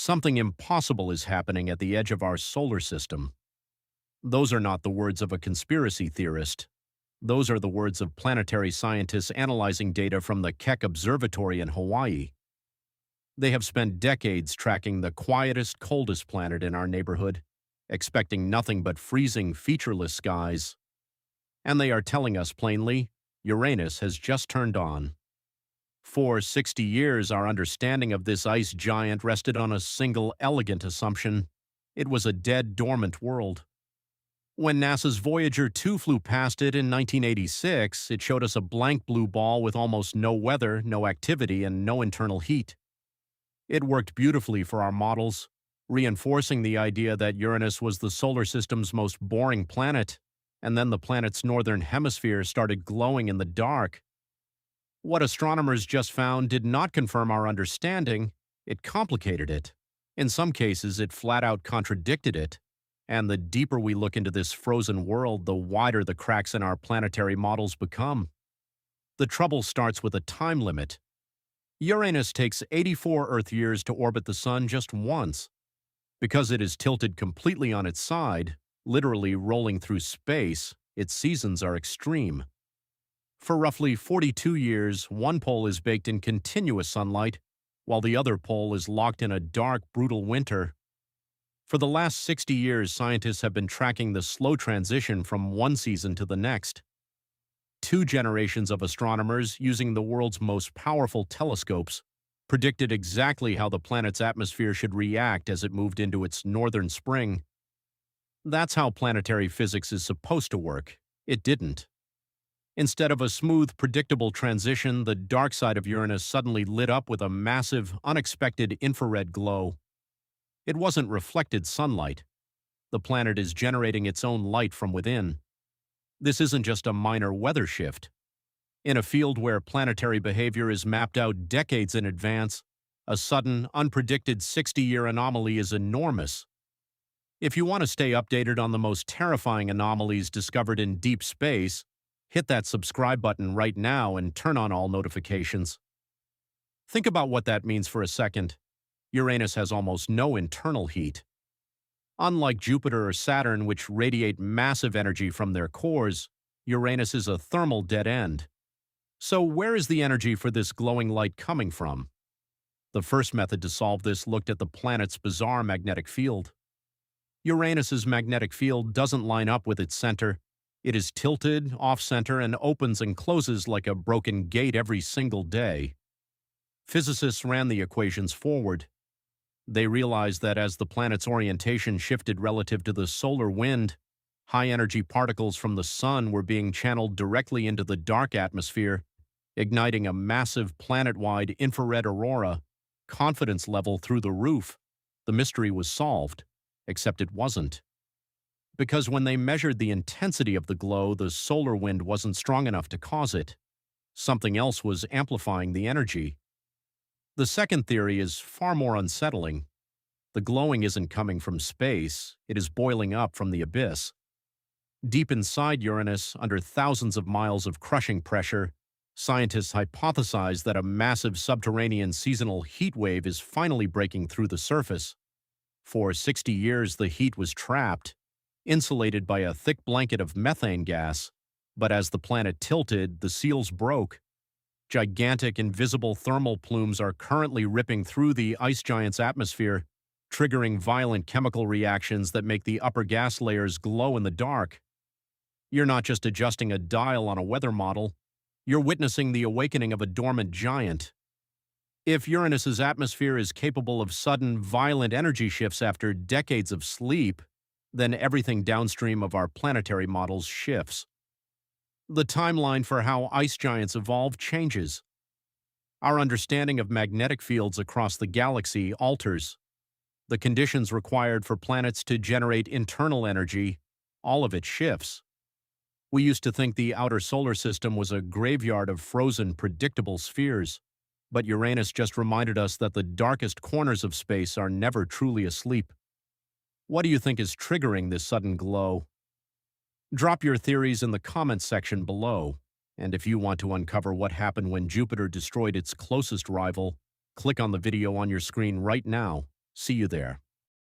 Something impossible is happening at the edge of our solar system. Those are not the words of a conspiracy theorist. Those are the words of planetary scientists analyzing data from the Keck Observatory in Hawaii. They have spent decades tracking the quietest, coldest planet in our neighborhood, expecting nothing but freezing, featureless skies. And they are telling us plainly, Uranus has just turned on. For 60 years, our understanding of this ice giant rested on a single elegant assumption. It was a dead, dormant world. When NASA's Voyager 2 flew past it in 1986, it showed us a blank blue ball with almost no weather, no activity, and no internal heat. It worked beautifully for our models, reinforcing the idea that Uranus was the solar system's most boring planet, and then the planet's northern hemisphere started glowing in the dark. What astronomers just found did not confirm our understanding, it complicated it. In some cases, it flat-out contradicted it. And the deeper we look into this frozen world, the wider the cracks in our planetary models become. The trouble starts with a time limit. Uranus takes 84 Earth years to orbit the Sun just once. Because it is tilted completely on its side, literally rolling through space, its seasons are extreme. For roughly 42 years, one pole is baked in continuous sunlight, while the other pole is locked in a dark, brutal winter. For the last 60 years, scientists have been tracking the slow transition from one season to the next. Two generations of astronomers, using the world's most powerful telescopes, predicted exactly how the planet's atmosphere should react as it moved into its northern spring. That's how planetary physics is supposed to work. It didn't. Instead of a smooth, predictable transition, the dark side of Uranus suddenly lit up with a massive, unexpected infrared glow. It wasn't reflected sunlight. The planet is generating its own light from within. This isn't just a minor weather shift. In a field where planetary behavior is mapped out decades in advance, a sudden, unpredicted 60-year anomaly is enormous. If you want to stay updated on the most terrifying anomalies discovered in deep space, hit that subscribe button right now and turn on all notifications. Think about what that means for a second. Uranus has almost no internal heat. Unlike Jupiter or Saturn, which radiate massive energy from their cores, Uranus is a thermal dead end. So where is the energy for this glowing light coming from? The first method to solve this looked at the planet's bizarre magnetic field. Uranus's magnetic field doesn't line up with its center. It is tilted, off-center, and opens and closes like a broken gate every single day. Physicists ran the equations forward. They realized that as the planet's orientation shifted relative to the solar wind, high-energy particles from the Sun were being channeled directly into the dark atmosphere, igniting a massive planet-wide infrared aurora, confidence level through the roof. The mystery was solved, except it wasn't. Because when they measured the intensity of the glow, the solar wind wasn't strong enough to cause it. Something else was amplifying the energy. The second theory is far more unsettling. The glowing isn't coming from space, it is boiling up from the abyss. Deep inside Uranus, under thousands of miles of crushing pressure, scientists hypothesize that a massive subterranean seasonal heat wave is finally breaking through the surface. For 60 years, the heat was trapped, insulated by a thick blanket of methane gas, but as the planet tilted, the seals broke. Gigantic, invisible thermal plumes are currently ripping through the ice giant's atmosphere, triggering violent chemical reactions that make the upper gas layers glow in the dark. You're not just adjusting a dial on a weather model, you're witnessing the awakening of a dormant giant. If Uranus's atmosphere is capable of sudden, violent energy shifts after decades of sleep, then everything downstream of our planetary models shifts. The timeline for how ice giants evolve changes. Our understanding of magnetic fields across the galaxy alters. The conditions required for planets to generate internal energy, all of it shifts. We used to think the outer solar system was a graveyard of frozen, predictable spheres, but Uranus just reminded us that the darkest corners of space are never truly asleep. What do you think is triggering this sudden glow? Drop your theories in the comments section below, and if you want to uncover what happened when Jupiter destroyed its closest rival, click on the video on your screen right now. See you there.